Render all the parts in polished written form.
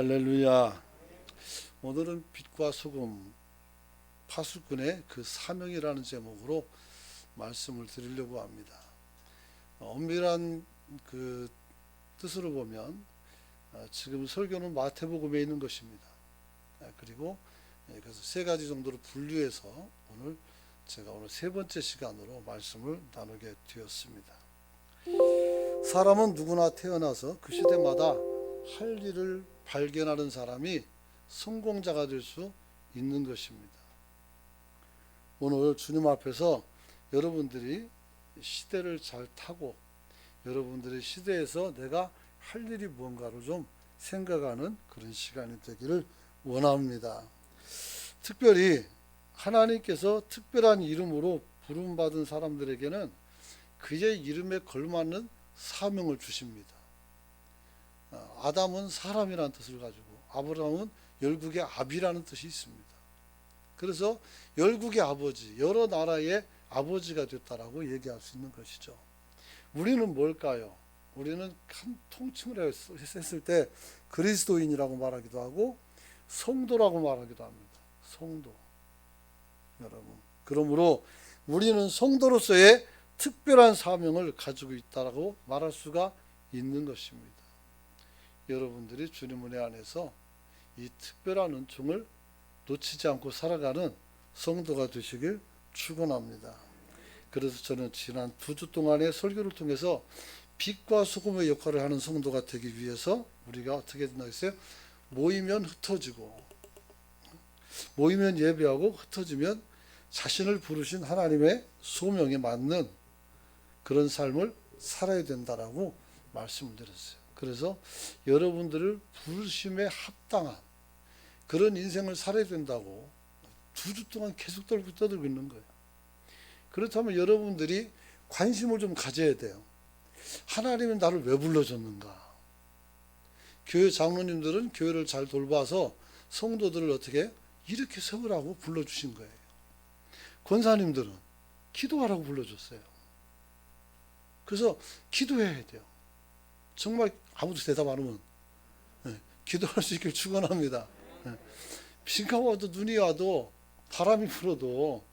할렐루야. 오늘은 빛과 소금 파수꾼의 그 사명이라는 제목으로 말씀을 드리려고 합니다. 엄밀한 그 뜻으로 보면 지금 설교는 마태복음에 있는 것입니다. 그리고 그래서 세 가지 정도로 분류해서 제가 오늘 세 번째 시간으로 말씀을 나누게 되었습니다. 사람은 누구나 태어나서 그 시대마다 할 일을 발견하는 사람이 성공자가 될 수 있는 것입니다. 오늘 주님 앞에서 여러분들이 시대를 잘 타고 여러분들의 시대에서 내가 할 일이 뭔가를 좀 생각하는 그런 시간이 되기를 원합니다. 특별히 하나님께서 특별한 이름으로 부름받은 사람들에게는 그의 이름에 걸맞는 사명을 주십니다. 아담은 사람이라는 뜻을 가지고 아브라함은 열국의 아비라는 뜻이 있습니다. 그래서 열국의 아버지, 여러 나라의 아버지가 됐다라고 얘기할 수 있는 것이죠. 우리는 뭘까요? 우리는 큰 통칭을 했을 때 그리스도인이라고 말하기도 하고 성도라고 말하기도 합니다. 성도. 여러분, 그러므로 우리는 성도로서의 특별한 사명을 가지고 있다라고 말할 수가 있는 것입니다. 여러분들이 주님 은혜 안에서 이 특별한 은총을 놓치지 않고 살아가는 성도가 되시길 축원합니다. 그래서 저는 지난 2주 동안의 설교를 통해서 빛과 소금의 역할을 하는 성도가 되기 위해서 우리가 어떻게 된다 했어요? 모이면 흩어지고, 모이면 예배하고, 흩어지면 자신을 부르신 하나님의 소명에 맞는 그런 삶을 살아야 된다라고 말씀을 드렸어요. 그래서 여러분들을 부르심에 합당한 그런 인생을 살아야 된다고 2주 동안 계속 떠들고 있는 거예요. 그렇다면 여러분들이 관심을 좀 가져야 돼요. 하나님은 나를 왜 불러줬는가? 교회 장로님들은 교회를 잘 돌봐서 성도들을 어떻게 이렇게 세우라고 불러주신 거예요. 권사님들은 기도하라고 불러줬어요. 그래서 기도해야 돼요. 정말 아무도 대답 안 하면 기도할 수 있길 축원합니다. 비가 와도 눈이 와도 바람이 불어도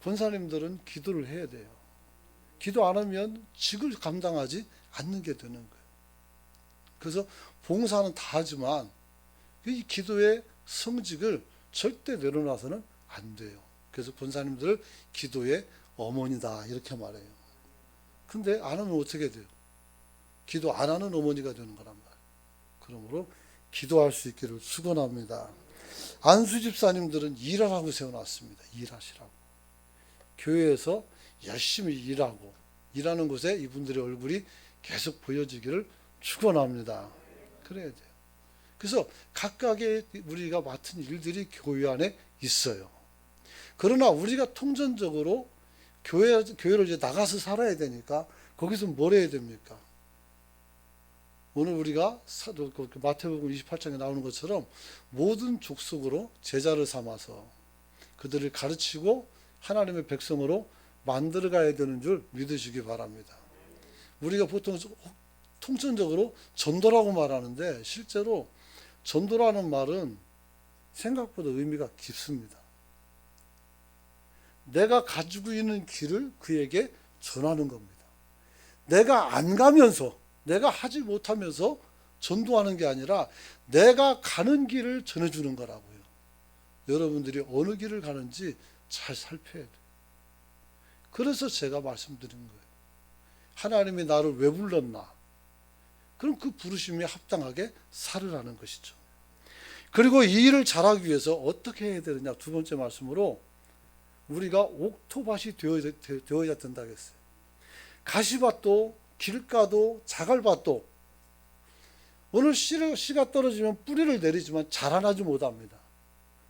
권사님들은 기도를 해야 돼요. 기도 안 하면 직을 감당하지 않는 게 되는 거예요. 그래서 봉사는 다 하지만 이 기도의 성직을 절대 내려놔서는 안 돼요. 그래서 권사님들을 기도의 어머니다 이렇게 말해요. 근데 안 하면 어떻게 돼요? 기도 안 하는 어머니가 되는 거란 말이에요. 그러므로 기도할 수 있기를 축원합니다. 안수 집사님들은 일하라고 세워놨습니다. 일하시라고. 교회에서 열심히 일하고 일하는 곳에 이분들의 얼굴이 계속 보여지기를 축원합니다. 그래야 돼요. 그래서 각각의 우리가 맡은 일들이 교회 안에 있어요. 그러나 우리가 통전적으로 교회를 이제 나가서 살아야 되니까 거기서 뭘 해야 됩니까? 오늘 우리가 마태복음 28장에 나오는 것처럼 모든 족속으로 제자를 삼아서 그들을 가르치고 하나님의 백성으로 만들어 가야 되는 줄 믿으시기 바랍니다. 우리가 보통 통전적으로 전도라고 말하는데 실제로 전도라는 말은 생각보다 의미가 깊습니다. 내가 가지고 있는 길을 그에게 전하는 겁니다. 내가 안 가면서 내가 하지 못하면서 전도하는 게 아니라 내가 가는 길을 전해주는 거라고요. 여러분들이 어느 길을 가는지 잘 살펴야 돼요. 그래서 제가 말씀드린 거예요. 하나님이 나를 왜 불렀나? 그럼 그 부르심에 합당하게 살으라는 것이죠. 그리고 이 일을 잘하기 위해서 어떻게 해야 되느냐? 두 번째 말씀으로 우리가 옥토밭이 되어야 된다고 했어요. 가시밭도 길가도 자갈밭도 오늘 씨가 떨어지면 뿌리를 내리지만 자라나지 못합니다.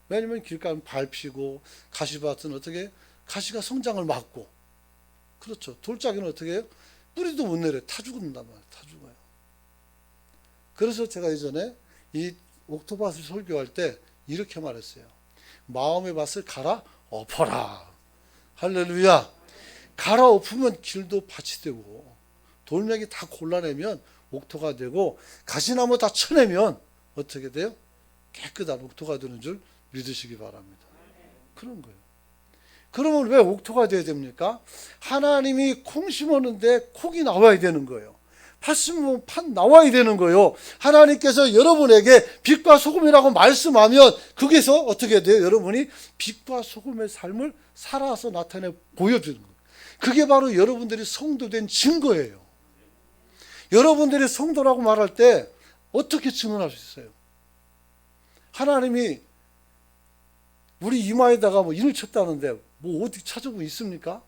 왜냐하면 길가는 밟히고 가시밭은 어떻게 가시가 성장을 막고 그렇죠. 돌짝이는 어떻게 해요? 뿌리도 못 내려요. 타 죽는단 말이에요. 타 죽어요. 그래서 제가 예전에 이 옥토밭을 설교할 때 이렇게 말했어요. 마음의 밭을 갈아 엎어라. 할렐루야. 갈아 엎으면 길도 밭이 되고 돌멩이 다 골라내면 옥토가 되고 가시나무 다 쳐내면 어떻게 돼요? 깨끗한 옥토가 되는 줄 믿으시기 바랍니다. 그런 거예요. 그러면 왜 옥토가 돼야 됩니까? 하나님이 콩 심었는데 콩이 나와야 되는 거예요. 팥 심으면 팥 나와야 되는 거예요. 하나님께서 여러분에게 빛과 소금이라고 말씀하면 거기서 어떻게 돼요? 여러분이 빛과 소금의 삶을 살아서 나타내 보여주는 거예요. 그게 바로 여러분들이 성도된 증거예요. 여러분들이 성도라고 말할 때 어떻게 증언할 수 있어요? 하나님이 우리 이마에다가 뭐 인을 쳤다는데 뭐 어디 찾아보고 있습니까?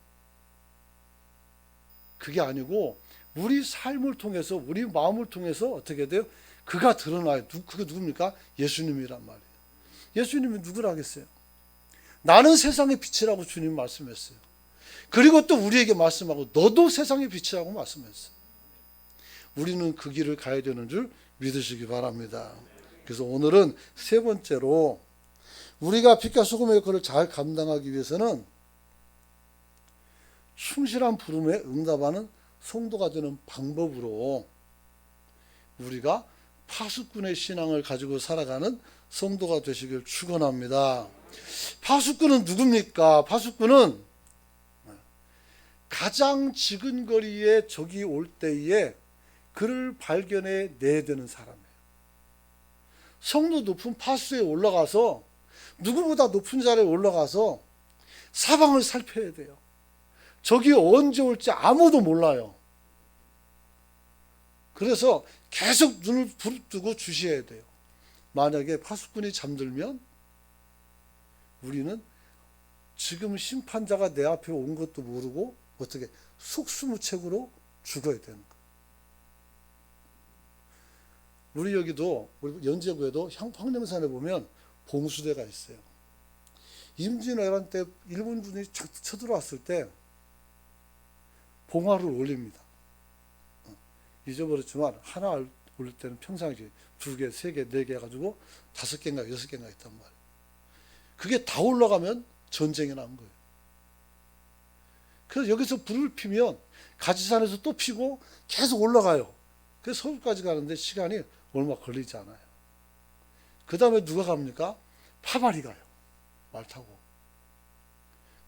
그게 아니고 우리 삶을 통해서 우리 마음을 통해서 어떻게 돼요? 그가 드러나요. 그게 누굽니까? 예수님이란 말이에요. 예수님이 누구라겠어요? 나는 세상의 빛이라고 주님 말씀했어요. 그리고 또 우리에게 말씀하고 너도 세상의 빛이라고 말씀했어요. 우리는 그 길을 가야 되는 줄 믿으시기 바랍니다. 그래서 오늘은 세 번째로 우리가 빛과 소금의 역할을 잘 감당하기 위해서는 충실한 부름에 응답하는 성도가 되는 방법으로 우리가 파수꾼의 신앙을 가지고 살아가는 성도가 되시길 축원합니다. 파수꾼은 누굽니까? 파수꾼은 가장 지근 거리에 적이 올 때에 그를 발견해 내야 되는 사람이에요. 성도 높은 파수에 올라가서 누구보다 높은 자리에 올라가서 사방을 살펴야 돼요. 적이 언제 올지 아무도 몰라요. 그래서 계속 눈을 부릅뜨고 주시해야 돼요. 만약에 파수꾼이 잠들면 우리는 지금 심판자가 내 앞에 온 것도 모르고 어떻게 속수무책으로 죽어야 되는 거예요. 우리 여기도 우리 연제구에도 황령산에 보면 봉수대가 있어요. 임진왜란 때 일본군이 쳐들어왔을 때 봉화를 올립니다. 잊어버렸지만 하나 올릴 때는 평상시 2개, 3개, 4개 해가지고 5개인가 6개인가 있단 말이에요. 그게 다 올라가면 전쟁이 난 거예요. 그래서 여기서 불을 피면 가지산에서 또 피고 계속 올라가요. 그래서 서울까지 가는데 시간이 얼마 걸리지 않아요. 그 다음에 누가 갑니까? 파발이 가요. 말 타고.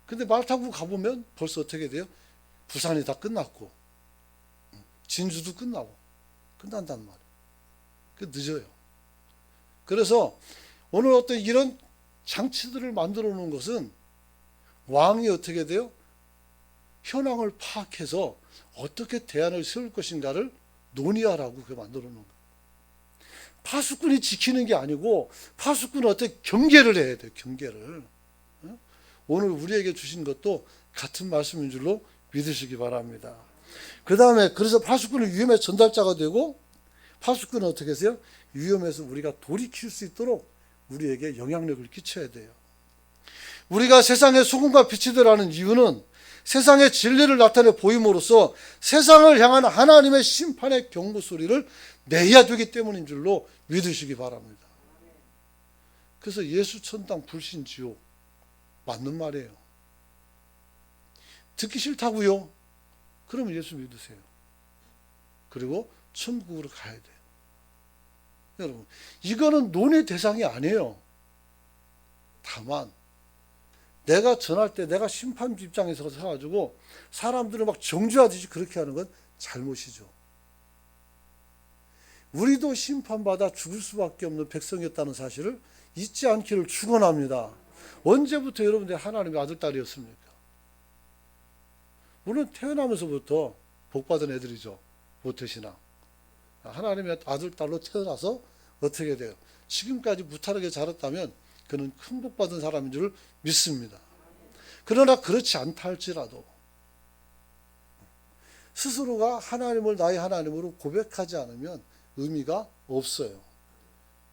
근데 말 타고 가보면 벌써 어떻게 돼요? 부산이 다 끝났고 진주도 끝나고 끝난단 말이에요. 그 늦어요. 그래서 오늘 어떤 이런 장치들을 만들어 놓은 것은 왕이 어떻게 돼요? 현황을 파악해서 어떻게 대안을 세울 것인가를 논의하라고 그렇게 만들어 놓은 거예요. 파수꾼이 지키는 게 아니고 파수꾼은 어떻게 경계를 해야 돼요. 경계를. 오늘 우리에게 주신 것도 같은 말씀인 줄로 믿으시기 바랍니다. 그 다음에 그래서 파수꾼은 위험의 전달자가 되고 파수꾼은 어떻게 하세요? 위험에서 우리가 돌이킬 수 있도록 우리에게 영향력을 끼쳐야 돼요. 우리가 세상의 소금과 빛이 되라는 이유는 세상의 진리를 나타내 보임으로써 세상을 향한 하나님의 심판의 경고 소리를 내야 되기 때문인 줄로 믿으시기 바랍니다. 그래서 예수 천당 불신 지옥 맞는 말이에요. 듣기 싫다고요? 그러면 예수 믿으세요. 그리고 천국으로 가야 돼요. 여러분, 이거는 논의 대상이 아니에요. 다만 내가 전할 때 내가 심판 입장에서 서가지고 사람들을 막 정죄하듯이 그렇게 하는 건 잘못이죠. 우리도 심판받아 죽을 수밖에 없는 백성이었다는 사실을 잊지 않기를 축원합니다. 언제부터 여러분들이 하나님의 아들, 딸이었습니까? 물론 태어나면서부터 복받은 애들이죠. 모태신앙. 하나님의 아들, 딸로 태어나서 어떻게 돼요? 지금까지 무탈하게 자랐다면 그는 큰 복받은 사람인 줄 믿습니다. 그러나 그렇지 않다 할지라도 스스로가 하나님을 나의 하나님으로 고백하지 않으면 의미가 없어요.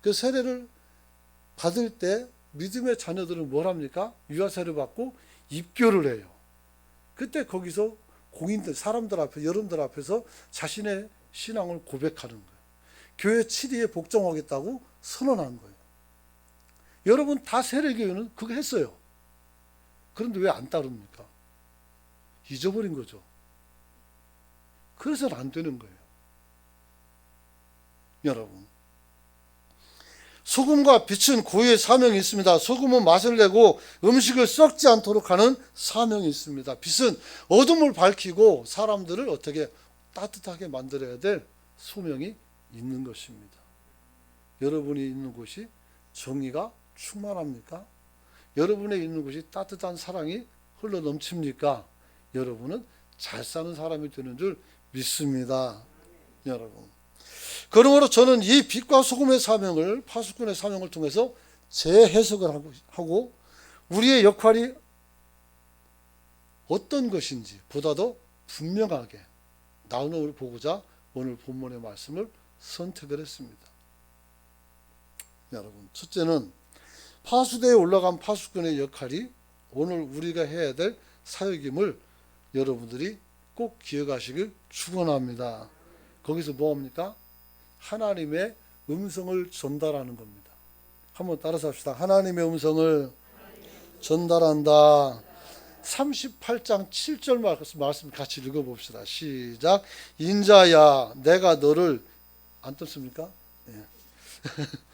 그 세례를 받을 때 믿음의 자녀들은 뭘 합니까? 유아세례 받고 입교를 해요. 그때 거기서 공인들, 사람들 앞에, 여러분들 앞에서 자신의 신앙을 고백하는 거예요. 교회 7위에 복종하겠다고 선언한 거예요. 여러분 다 세례교회는 그거 했어요. 그런데 왜 안 따릅니까? 잊어버린 거죠. 그래서는 안 되는 거예요. 여러분, 소금과 빛은 고유의 사명이 있습니다. 소금은 맛을 내고 음식을 썩지 않도록 하는 사명이 있습니다. 빛은 어둠을 밝히고 사람들을 어떻게 따뜻하게 만들어야 될 소명이 있는 것입니다. 여러분이 있는 곳이 정의가 충만합니까? 여러분의 있는 곳이 따뜻한 사랑이 흘러 넘칩니까? 여러분은 잘 사는 사람이 되는 줄 믿습니다. 여러분. 그러므로 저는 이 빛과 소금의 사명을, 파수꾼의 사명을 통해서 재해석을 하고 우리의 역할이 어떤 것인지 보다 더 분명하게 나눔을 보고자 오늘 본문의 말씀을 선택을 했습니다. 여러분, 첫째는 파수대에 올라간 파수꾼의 역할이 오늘 우리가 해야 될 사역임을 여러분들이 꼭 기억하시길 축원합니다. 거기서 뭐합니까? 하나님의 음성을 전달하는 겁니다. 한번 따라서 합시다. 하나님의 음성을 전달한다. 38장 7절 말씀 같이 읽어봅시다. 시작. 인자야 내가 너를 안 떴습니까? 네.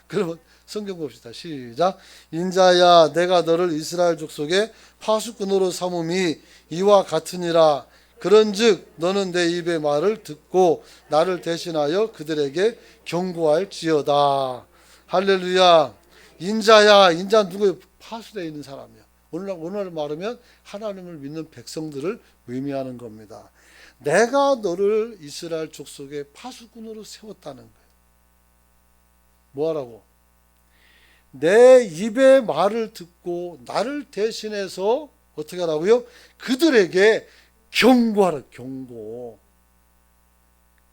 그러면 성경 봅시다. 시작. 인자야 내가 너를 이스라엘 족속의 파수꾼으로 삼음이 이와 같으니라. 그런즉 너는 내 입의 말을 듣고 나를 대신하여 그들에게 경고할지어다. 할렐루야. 인자야. 인자 누구예요? 파수되어 있는 사람이야. 오늘 말하면 하나님을 믿는 백성들을 의미하는 겁니다. 내가 너를 이스라엘 족속의 파수꾼으로 세웠다는 거예요. 뭐하라고? 내 입의 말을 듣고 나를 대신해서 어떻게 하라고요? 그들에게 경고하라.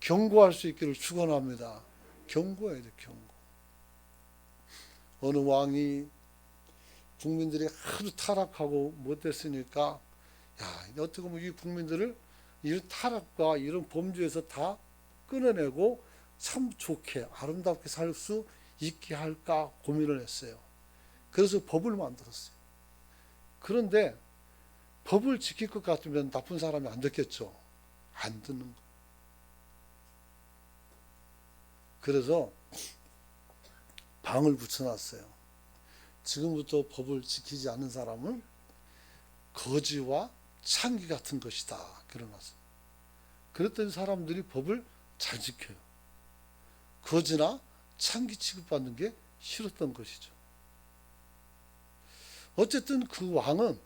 경고할 수 있기를 축원합니다. 경고해야 돼. 경고. 어느 왕이 국민들이 하도 타락하고 못됐으니까 어떻게 보면 이 국민들을 이런 타락과 이런 범죄에서 다 끊어내고 참 좋게 아름답게 살 수 있게 할까 고민을 했어요. 그래서 법을 만들었어요. 그런데 법을 지킬 것 같으면 나쁜 사람이 안 듣겠죠. 안 듣는 거예요. 그래서 방을 붙여놨어요. 지금부터 법을 지키지 않는 사람은 거지와 창기 같은 것이다. 그러놨어요. 그랬더니 사람들이 법을 잘 지켜요. 거지나 창기 취급받는 게 싫었던 것이죠. 어쨌든 그 왕은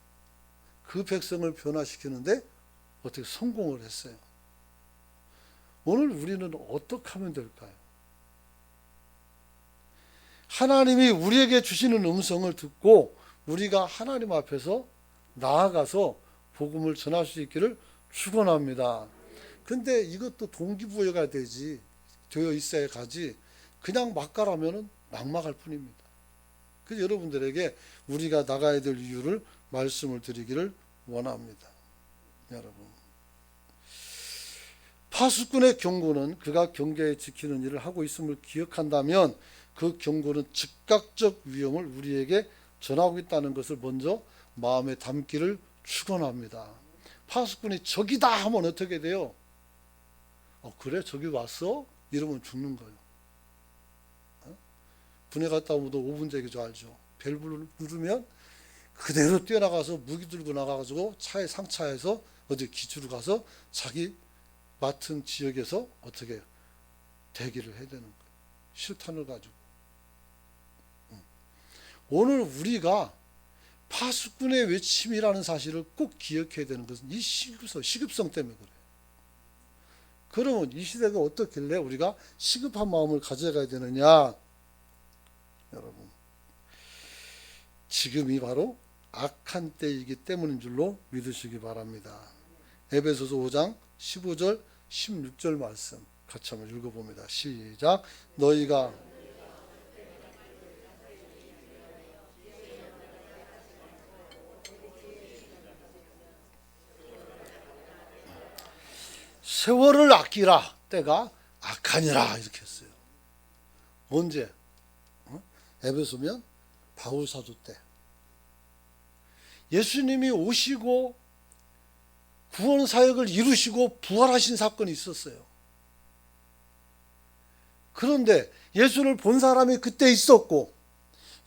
그 백성을 변화시키는데 어떻게 성공을 했어요. 오늘 우리는 어떻게 하면 될까요? 하나님이 우리에게 주시는 음성을 듣고 우리가 하나님 앞에서 나아가서 복음을 전할 수 있기를 축원합니다. 근데 이것도 동기부여가 되어 있어야 가지 그냥 막 가라면 막막할 뿐입니다. 그래서 여러분들에게 우리가 나가야 될 이유를 말씀을 드리기를 원합니다. 여러분, 파수꾼의 경고는 그가 경계에 지키는 일을 하고 있음을 기억한다면 그 경고는 즉각적 위험을 우리에게 전하고 있다는 것을 먼저 마음에 담기를 축원합니다. 파수꾼이 적이다 하면 어떻게 돼요? 그래 저기 왔어? 이러면 죽는 거예요. 군에 갔다 오면도 5분 제기죠. 알죠? 벨 누르면 그대로 뛰어나가서 무기 들고 나가가지고 상차에서 어디 기지로 가서 자기 맡은 지역에서 어떻게 대기를 해야 되는 거예요. 실탄을 가지고. 오늘 우리가 파수꾼의 외침이라는 사실을 꼭 기억해야 되는 것은 이 시급성 때문에 그래요. 그러면 이 시대가 어떻길래 우리가 시급한 마음을 가져가야 되느냐? 여러분, 지금이 바로 악한 때이기 때문인 줄로 믿으시기 바랍니다. 에베소서 5장 15절 16절 말씀 같이 한번 읽어봅니다. 시작. 너희가 세월을 아끼라. 때가 악하니라. 이렇게 했어요. 언제? 에베소면 바울 사도 때. 예수님이 오시고 구원 사역을 이루시고 부활하신 사건이 있었어요. 그런데 예수를 본 사람이 그때 있었고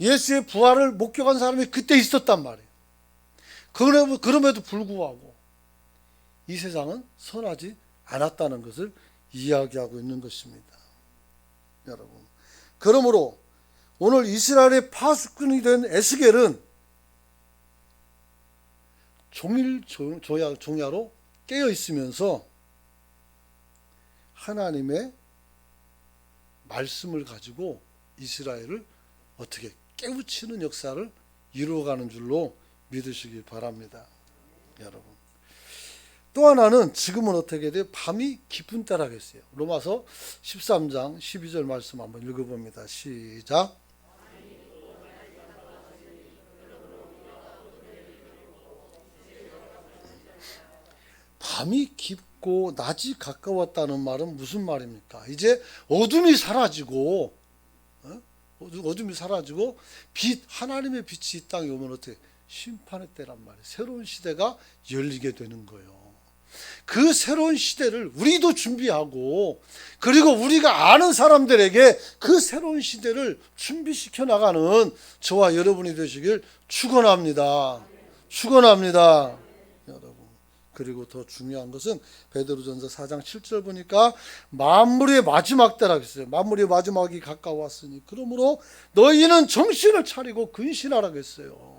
예수의 부활을 목격한 사람이 그때 있었단 말이에요. 그럼에도 불구하고 이 세상은 선하지 않았다는 것을 이야기하고 있는 것입니다. 여러분, 그러므로 오늘 이스라엘의 파수꾼이 된 에스겔은 종일 종야로 깨어 있으면서 하나님의 말씀을 가지고 이스라엘을 어떻게 깨우치는 역사를 이루어가는 줄로 믿으시기 바랍니다. 여러분, 또 하나는 지금은 어떻게 돼요? 밤이 깊은 때라 했어요. 로마서 13장 12절 말씀 한번 읽어봅니다. 시작. 밤이 깊고 낮이 가까웠다는 말은 무슨 말입니까? 이제 어둠이 사라지고 어둠이 사라지고 하나님의 빛이 이 땅에 오면 어떻게 심판의 때란 말이에요. 새로운 시대가 열리게 되는 거예요. 그 새로운 시대를 우리도 준비하고 그리고 우리가 아는 사람들에게 그 새로운 시대를 준비시켜 나가는 저와 여러분이 되시길 축원합니다. 축원합니다. 여러분, 그리고 더 중요한 것은 베드로전서 4장 7절 보니까 만물의 마지막 때라고 했어요. 만물의 마지막이 가까웠으니 그러므로 너희는 정신을 차리고 근신하라고 했어요.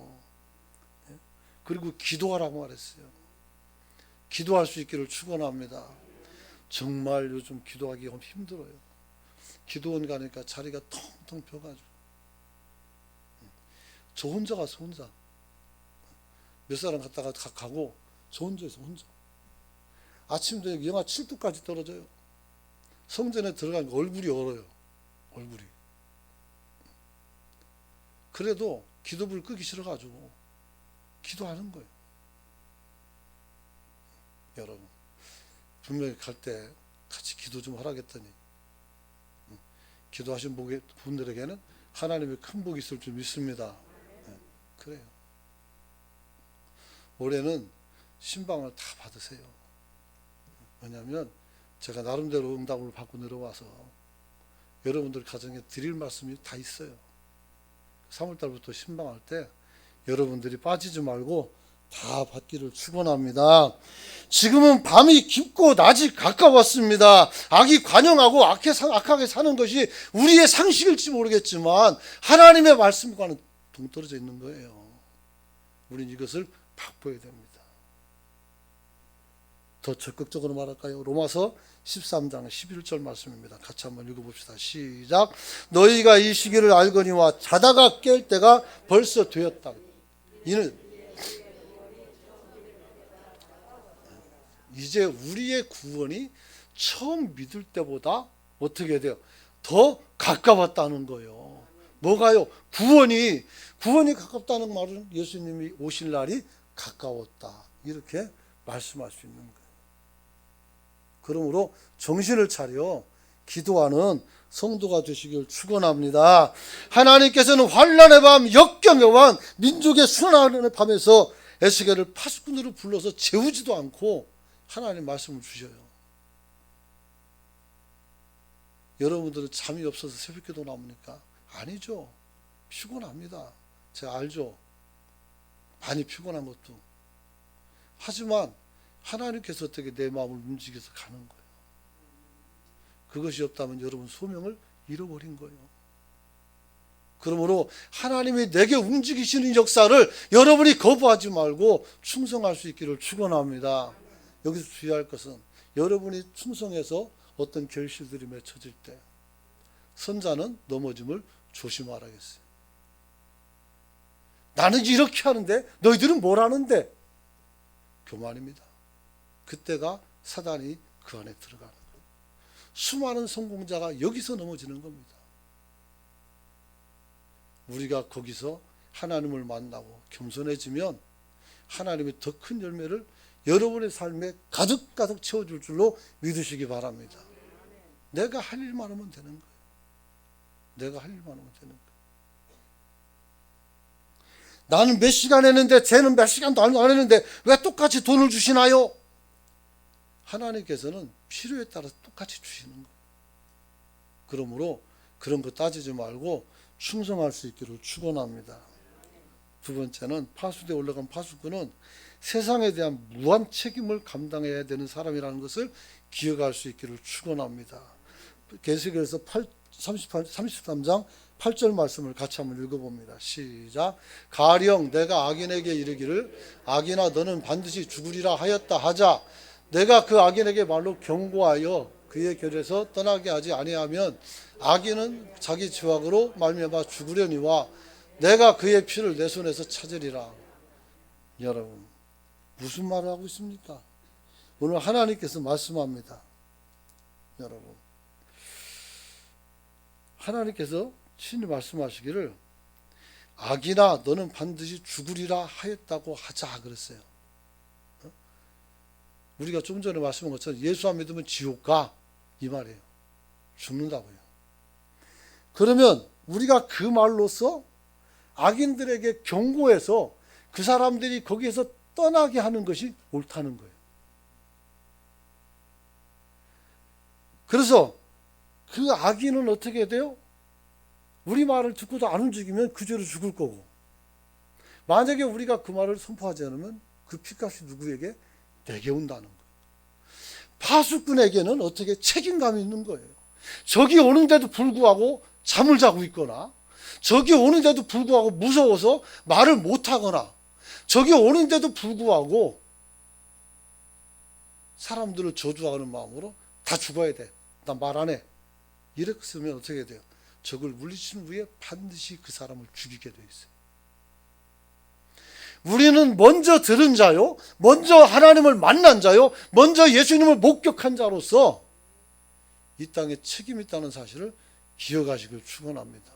그리고 기도하라고 말했어요. 기도할 수 있기를 축원합니다. 정말 요즘 기도하기 힘들어요. 기도원 가니까 자리가 텅텅 펴가지고 저 혼자 가서 혼자 몇 사람 갔다가 가고 저 혼자서 혼자 아침 저녁 영하 7도까지 떨어져요. 성전에 들어가니까 얼굴이 얼어요. 얼굴이. 그래도 기도불 끄기 싫어가지고 기도하는 거예요. 여러분, 분명히 갈 때 같이 기도 좀 하라겠더니 기도하신 분들에게는 하나님의 큰 복이 있을 줄 믿습니다. 그래요. 올해는 신방을 다 받으세요. 왜냐하면 제가 나름대로 응답을 받고 내려와서 여러분들 가정에 드릴 말씀이 다 있어요. 3월달부터 신방할 때 여러분들이 빠지지 말고 다 받기를 축원합니다. 지금은 밤이 깊고 낮이 가까웠습니다. 악이 관영하고 악하게 사는 것이 우리의 상식일지 모르겠지만 하나님의 말씀과는 동떨어져 있는 거예요. 우리는 이것을 바꿔야 됩니다. 더 적극적으로 말할까요? 로마서 13장 11절 말씀입니다. 같이 한번 읽어봅시다. 시작. 너희가 이 시기를 알거니와 자다가 깰 때가 벌써 되었다. 이는 이제 우리의 구원이 처음 믿을 때보다 어떻게 돼요? 더 가까웠다는 거예요. 뭐가요? 구원이 가깝다는 말은 예수님이 오실 날이 가까웠다. 이렇게 말씀할 수 있는 거예요. 그러므로 정신을 차려 기도하는 성도가 되시길 축원합니다. 하나님께서는 환난의 밤, 역경의 밤, 민족의 순환의 밤에서 에스겔을 파수꾼으로 불러서 재우지도 않고 하나님 말씀을 주셔요. 여러분들은 잠이 없어서 새벽기도 나옵니까? 아니죠. 피곤합니다. 제가 알죠. 많이 피곤한 것도. 하지만 하나님께서 어떻게 내 마음을 움직여서 가는 거예요. 그것이 없다면 여러분 소명을 잃어버린 거예요. 그러므로 하나님이 내게 움직이시는 역사를 여러분이 거부하지 말고 충성할 수 있기를 축원합니다. 여기서 주의할 것은 여러분이 충성해서 어떤 결실들이 맺혀질 때 선자는 넘어짐을 조심하라겠어요. 나는 이렇게 하는데 너희들은 뭘 하는데? 교만입니다. 그때가 사단이 그 안에 들어가는 거예요. 수많은 성공자가 여기서 넘어지는 겁니다. 우리가 거기서 하나님을 만나고 겸손해지면 하나님이 더 큰 열매를 여러분의 삶에 가득가득 채워줄 줄로 믿으시기 바랍니다. 내가 할 일만 하면 되는 거예요. 내가 할 일만 하면 되는 거예요. 나는 몇 시간 했는데 쟤는 몇 시간도 안 했는데 왜 똑같이 돈을 주시나요? 하나님께서는 필요에 따라서 똑같이 주시는 거예요. 그러므로 그런 거 따지지 말고 충성할 수 있기를 축원합니다. 두 번째는 파수대에 올라간 파수꾼은 세상에 대한 무한 책임을 감당해야 되는 사람이라는 것을 기억할 수 있기를 축원합니다. 계시록에서 33장 8절 말씀을 같이 한번 읽어봅니다. 시작. 가령 내가 악인에게 이르기를 악인아 너는 반드시 죽으리라 하였다 하자 내가 그 악인에게 말로 경고하여 그의 결에서 떠나게 하지 아니하면 악인은 자기 죄악으로 말미암아 죽으려니와 내가 그의 피를 내 손에서 찾으리라. 여러분 무슨 말을 하고 있습니까? 오늘 하나님께서 말씀합니다. 여러분 하나님께서 친히 말씀하시기를 악이나 너는 반드시 죽으리라 하였다고 하자 그랬어요. 우리가 좀 전에 말씀한 것처럼 예수 안 믿으면 지옥 가 이 말이에요. 죽는다고요. 그러면 우리가 그 말로서 악인들에게 경고해서 그 사람들이 거기에서 떠나게 하는 것이 옳다는 거예요. 그래서 그 악인은 어떻게 돼요? 우리 말을 듣고도 안 움직이면 그 죄로 죽을 거고, 만약에 우리가 그 말을 선포하지 않으면 그 피값이 누구에게? 내게 온다는 거예요. 파수꾼에게는 어떻게 책임감이 있는 거예요. 적이 오는데도 불구하고 잠을 자고 있거나, 적이 오는데도 불구하고 무서워서 말을 못하거나, 적이 오는데도 불구하고 사람들을 저주하는 마음으로 다 죽어야 돼, 나 말 안 해, 이렇게 쓰면 어떻게 돼요? 적을 물리친 후에 반드시 그 사람을 죽이게 돼 있어요. 우리는 먼저 들은 자요, 먼저 하나님을 만난 자요, 먼저 예수님을 목격한 자로서 이 땅에 책임이 있다는 사실을 기억하시길 축원합니다.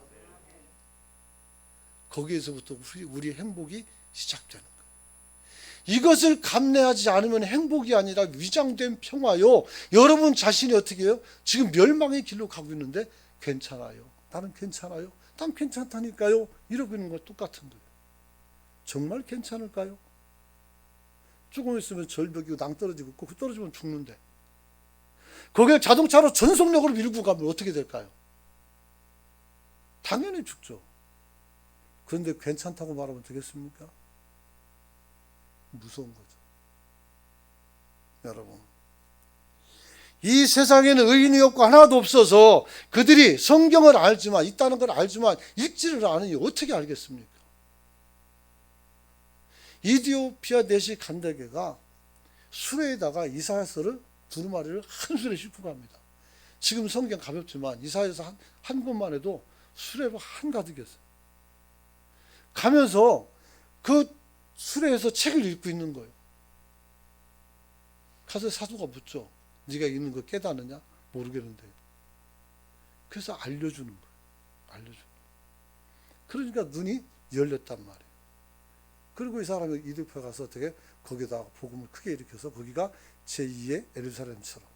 거기에서부터 우리 행복이 시작되는 거예요. 이것을 감내하지 않으면 행복이 아니라 위장된 평화요. 여러분 자신이 어떻게 해요? 지금 멸망의 길로 가고 있는데 괜찮아요, 나는 괜찮아요, 난 괜찮다니까요, 이러고 있는 거 똑같은 거예요. 정말 괜찮을까요? 조금 있으면 절벽이고 낭떠러지고 꼭 떨어지면 죽는데, 거기에 자동차로 전속력으로 밀고 가면 어떻게 될까요? 당연히 죽죠. 그런데 괜찮다고 말하면 되겠습니까? 무서운 거죠. 여러분, 이 세상에는 의인이 없고 하나도 없어서 그들이 성경을 알지만, 있다는 걸 알지만 읽지를 않으니 어떻게 알겠습니까? 이디오피아 내시 간다게가 수레에다가 이사야서를 두루마리를 한 수레 싣고 갑니다. 지금 성경 가볍지만 이사야서 한 권만 해도 수레로 한가득이었어요. 가면서 그 수레에서 책을 읽고 있는 거예요. 가서 사도가 묻죠. 네가 읽는 거 깨닫느냐? 모르겠는데. 그래서 알려주는 거예요. 알려주는 거예요. 그러니까 눈이 열렸단 말이에요. 그리고 이 사람이 이디오피아 가서 어떻게 거기다 복음을 크게 일으켜서 거기가 제2의 예루살렘처럼.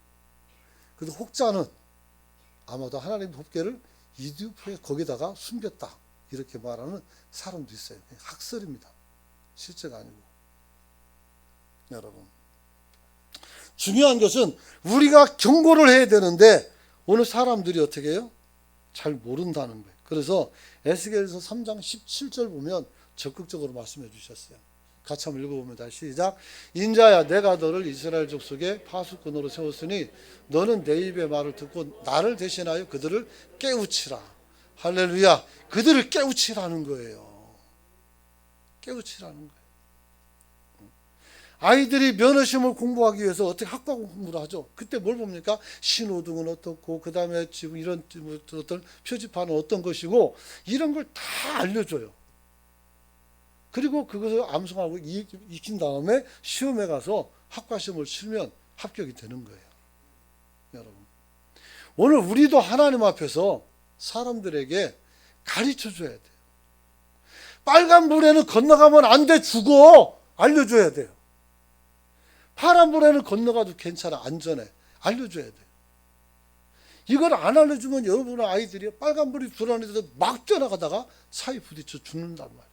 그래서 혹자는 아마도 하나님의 법궤를 이디오피아 거기다가 숨겼다, 이렇게 말하는 사람도 있어요. 학설입니다. 실제가 아니고. 여러분, 중요한 것은 우리가 경고를 해야 되는데 오늘 사람들이 어떻게 해요? 잘 모른다는 거예요. 그래서 에스겔서 3장 17절 보면 적극적으로 말씀해 주셨어요. 같이 한번 읽어봅니다. 시작. 인자야, 내가 너를 이스라엘 족속의 파수꾼으로 세웠으니 너는 내 입의 말을 듣고 나를 대신하여 그들을 깨우치라. 할렐루야. 그들을 깨우치라는 거예요. 깨우치라는 거예요. 아이들이 면허시험을 공부하기 위해서 어떻게 학과 공부를 하죠? 그때 뭘 봅니까? 신호등은 어떻고, 그 다음에 지금 이런 어떤 표지판은 어떤 것이고, 이런 걸 다 알려줘요. 그리고 그것을 암송하고 익힌 다음에 시험에 가서 학과 시험을 치르면 합격이 되는 거예요. 여러분, 오늘 우리도 하나님 앞에서 사람들에게 가르쳐 줘야 돼요. 빨간불에는 건너가면 안 돼, 죽어, 알려줘야 돼요. 파란불에는 건너가도 괜찮아, 안전해, 알려줘야 돼요. 이걸 안 알려주면 여러분의 아이들이 빨간불이 불안해서 막 뛰어나가다가 사이 부딪혀 죽는단 말이에요.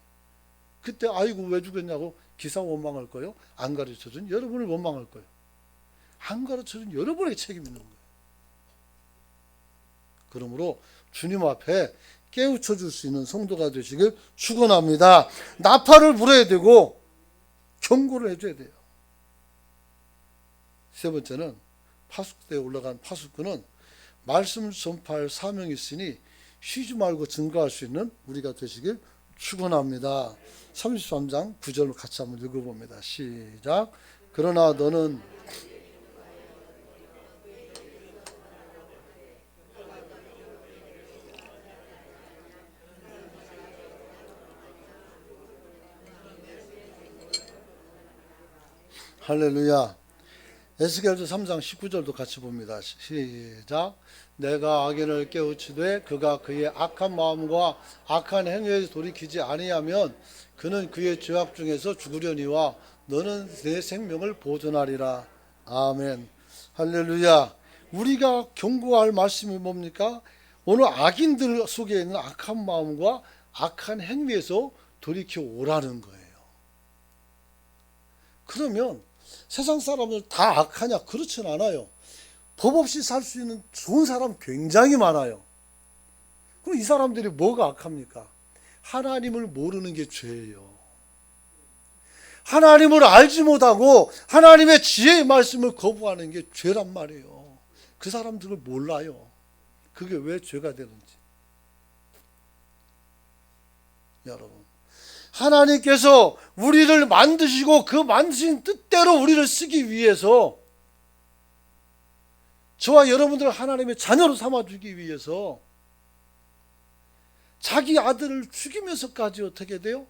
그때 아이고 왜 죽였냐고 기사 원망할 거예요? 안 가르쳐준 여러분을 원망할 거예요? 안 가르쳐준 여러분에게 책임이 있는 거예요. 그러므로 주님 앞에 깨우쳐 줄 수 있는 성도가 되시길 축원합니다. 나팔을 불어야 되고 경고를 해줘야 돼요. 세 번째는 파수꾼에 올라간 파수꾼은 말씀을 전파할 사명이 있으니 쉬지 말고 증거할 수 있는 우리가 되시길 축원합니다. 33장 9절 같이 한번 읽어봅니다. 시작. 그러나 너는 할렐루야. 에스겔서 3장 19절도 같이 봅니다. 시작. 내가 악인을 깨우치되 그가 그의 악한 마음과 악한 행위에 돌이키지 아니하면 그는 그의 죄악 중에서 죽으려니와 너는 내 생명을 보존하리라. 아멘. 할렐루야. 우리가 경고할 말씀이 뭡니까? 오늘 악인들 속에 있는 악한 마음과 악한 행위에서 돌이켜 오라는 거예요. 그러면 세상 사람들 다 악하냐? 그렇진 않아요. 법 없이 살 수 있는 좋은 사람 굉장히 많아요. 그럼 이 사람들이 뭐가 악합니까? 하나님을 모르는 게 죄예요. 하나님을 알지 못하고 하나님의 지혜의 말씀을 거부하는 게 죄란 말이에요. 그 사람들을 몰라요. 그게 왜 죄가 되는지. 여러분, 하나님께서 우리를 만드시고 그 만드신 뜻대로 우리를 쓰기 위해서, 저와 여러분들을 하나님의 자녀로 삼아주기 위해서 자기 아들을 죽이면서까지 어떻게 돼요?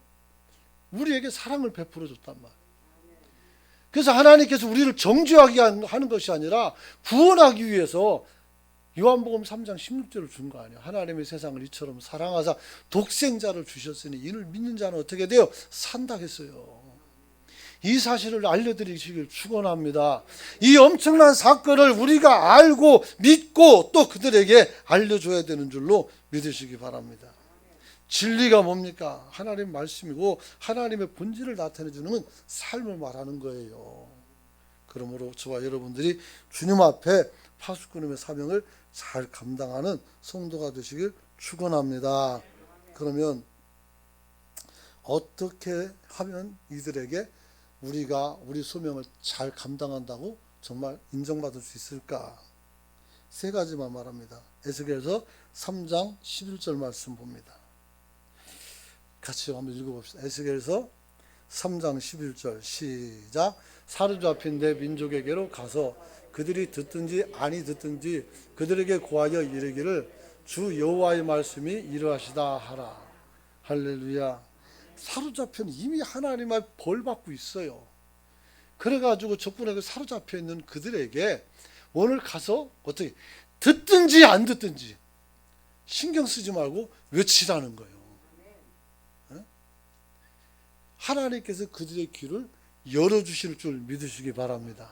우리에게 사랑을 베풀어 줬단 말이에요. 그래서 하나님께서 우리를 정죄하게 하는 것이 아니라 구원하기 위해서 요한복음 3장 16절을 준 거 아니에요. 하나님의 세상을 이처럼 사랑하사 독생자를 주셨으니 이를 믿는 자는 어떻게 돼요? 산다 했어요. 이 사실을 알려드리시길 축원합니다. 이 엄청난 사건을 우리가 알고 믿고 또 그들에게 알려줘야 되는 줄로 믿으시기 바랍니다. 진리가 뭡니까? 하나님 말씀이고 하나님의 본질을 나타내주는 건 삶을 말하는 거예요. 그러므로 저와 여러분들이 주님 앞에 파수꾼의 사명을 잘 감당하는 성도가 되시길 축원합니다. 그러면 어떻게 하면 이들에게 우리가 우리 소명을 잘 감당한다고 정말 인정받을 수 있을까? 세 가지만 말합니다. 에스겔서 3장 11절 말씀 봅니다. 같이 한번 읽어봅시다. 에스겔서 3장 11절 시작. 사로잡힌 내 민족에게로 가서 그들이 듣든지 아니 듣든지 그들에게 고하여 이르기를 주 여호와의 말씀이 이러하시다 하라. 할렐루야. 사로잡힌 이미 하나님의 벌 받고 있어요. 그래가지고 적군에게 사로잡혀 있는 그들에게 오늘 가서 어떻게 듣든지 안 듣든지 신경 쓰지 말고 외치라는 거예요. 하나님께서 그들의 귀를 열어주실 줄 믿으시기 바랍니다.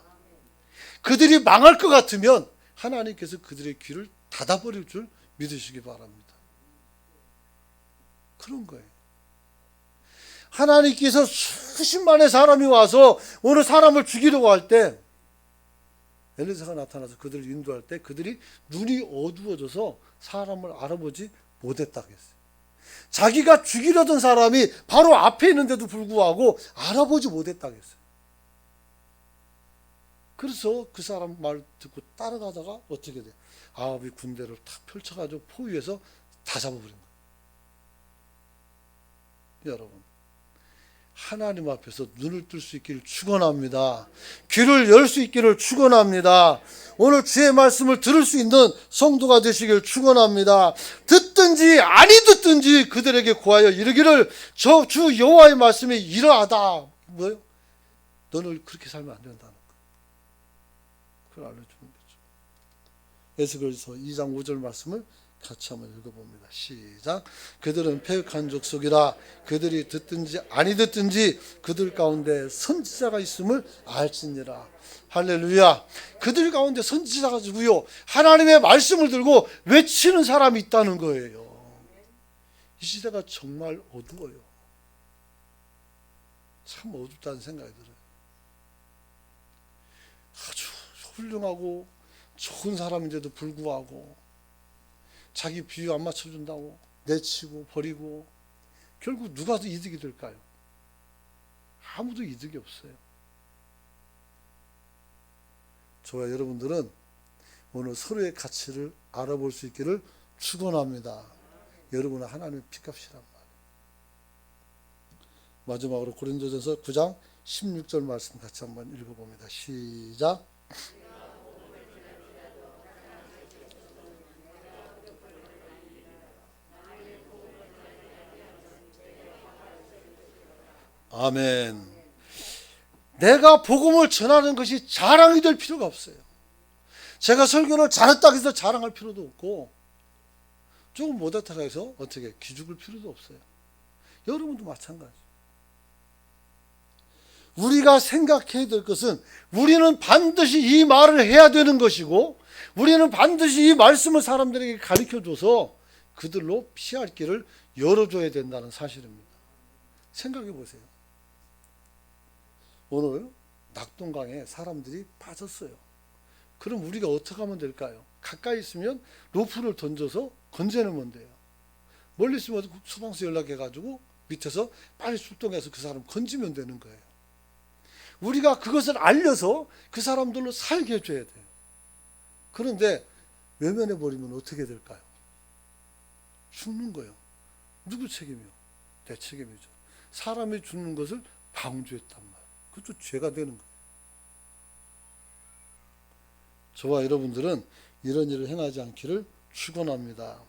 그들이 망할 것 같으면 하나님께서 그들의 귀를 닫아버릴 줄 믿으시기 바랍니다. 그런 거예요. 하나님께서 수십만의 사람이 와서 오늘 사람을 죽이려고 할 때 엘리사가 나타나서 그들을 인도할 때 그들이 눈이 어두워져서 사람을 알아보지 못했다고 했어요. 자기가 죽이려던 사람이 바로 앞에 있는데도 불구하고 알아보지 못했다고 했어요. 그래서 그 사람 말 듣고 따라가다가 어떻게 돼요? 아합이 군대를 탁 펼쳐가지고 포위해서 다 잡아버린 거예요. 여러분, 하나님 앞에서 눈을 뜰 수 있기를 축원합니다. 귀를 열 수 있기를 축원합니다. 오늘 주의 말씀을 들을 수 있는 성도가 되시길 축원합니다. 듣든지 아니 듣든지 그들에게 고하여 이르기를 저 주 여호와의 말씀이 이러하다. 뭐예요? 너는 그렇게 살면 안 된다는 거. 그걸 알려주는 거죠. 에스겔서 2장 5절 말씀을 같이 한번 읽어봅니다. 시작. 그들은 패역한 족속이라 그들이 듣든지 아니 듣든지 그들 가운데 선지자가 있음을 알지니라. 할렐루야. 그들 가운데 선지자가 있고요, 하나님의 말씀을 들고 외치는 사람이 있다는 거예요. 이 시대가 정말 어두워요. 참 어둡다는 생각이 들어요. 아주 훌륭하고 좋은 사람인데도 불구하고 자기 비유 안 맞춰준다고 내치고 버리고 결국 누가 더 이득이 될까요? 아무도 이득이 없어요. 저와 여러분들은 오늘 서로의 가치를 알아볼 수 있기를 축원합니다. 여러분은 하나님의 핏값이란 말이에요. 마지막으로 고린도전서 9장 16절 말씀 같이 한번 읽어봅니다. 시작. 아멘. 내가 복음을 전하는 것이 자랑이 될 필요가 없어요. 제가 설교를 잘했다고 해서 자랑할 필요도 없고 조금 못했다고 해서 어떻게 기죽을 필요도 없어요. 여러분도 마찬가지. 우리가 생각해야 될 것은 우리는 반드시 이 말을 해야 되는 것이고 우리는 반드시 이 말씀을 사람들에게 가르쳐줘서 그들로 피할 길을 열어줘야 된다는 사실입니다. 생각해 보세요. 오늘 낙동강에 사람들이 빠졌어요. 그럼 우리가 어떻게 하면 될까요? 가까이 있으면 로프를 던져서 건져내면 돼요. 멀리 있으면 소방서 연락해가지고 밑에서 빨리 출동해서 그 사람 건지면 되는 거예요. 우리가 그것을 알려서 그 사람들로 살게 해줘야 돼요. 그런데 외면해버리면 어떻게 될까요? 죽는 거예요. 누구 책임이요? 내 책임이죠. 사람이 죽는 것을 방조했단 말이에요. 그것도 죄가 되는 거예요. 저와 여러분들은 이런 일을 행하지 않기를 축원합니다.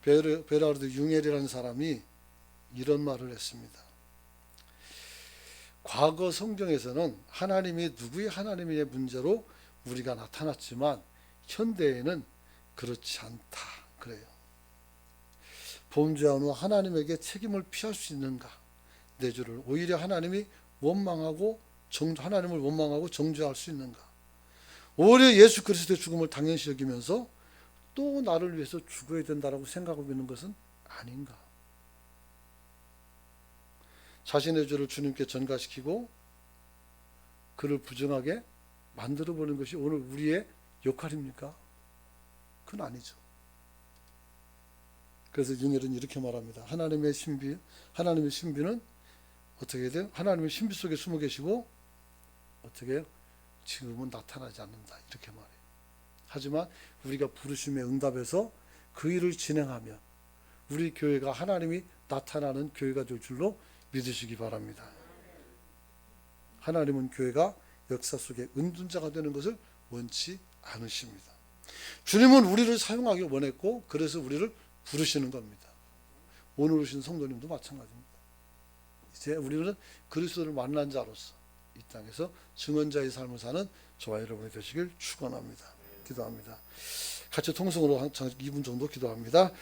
베라르드 융엘이라는 사람이 이런 말을 했습니다. 과거 성경에서는 하나님이 누구의 하나님의 문제로 우리가 나타났지만 현대에는 그렇지 않다 그래요. 범죄한 후 하나님에게 책임을 피할 수 있는가? 내주를 오히려 하나님을 원망하고 정죄할 수 있는가? 오히려 예수 그리스도의 죽음을 당연시 여기면서 또 나를 위해서 죽어야 된다라고 생각하고 있는 것은 아닌가? 자신의 죄를 주님께 전가시키고 그를 부정하게 만들어버리는 것이 오늘 우리의 역할입니까? 그건 아니죠. 그래서 융엘은 이렇게 말합니다. 하나님의 신비는 어떻게 돼요? 하나님의 신비 속에 숨어 계시고 어떻게 해요? 지금은 나타나지 않는다. 이렇게 말해요. 하지만 우리가 부르심에 응답해서 그 일을 진행하면 우리 교회가 하나님이 나타나는 교회가 될 줄로 믿으시기 바랍니다. 하나님은 교회가 역사 속에 은둔자가 되는 것을 원치 않으십니다. 주님은 우리를 사용하기 원했고 그래서 우리를 부르시는 겁니다. 오늘 오신 성도님도 마찬가지입니다. 이제 우리는 그리스도를 만난 자로서 이 땅에서 증언자의 삶을 사는 저와 여러분이 되시길 축원합니다. 기도합니다. 같이 통성으로 한 2분 정도 기도합니다.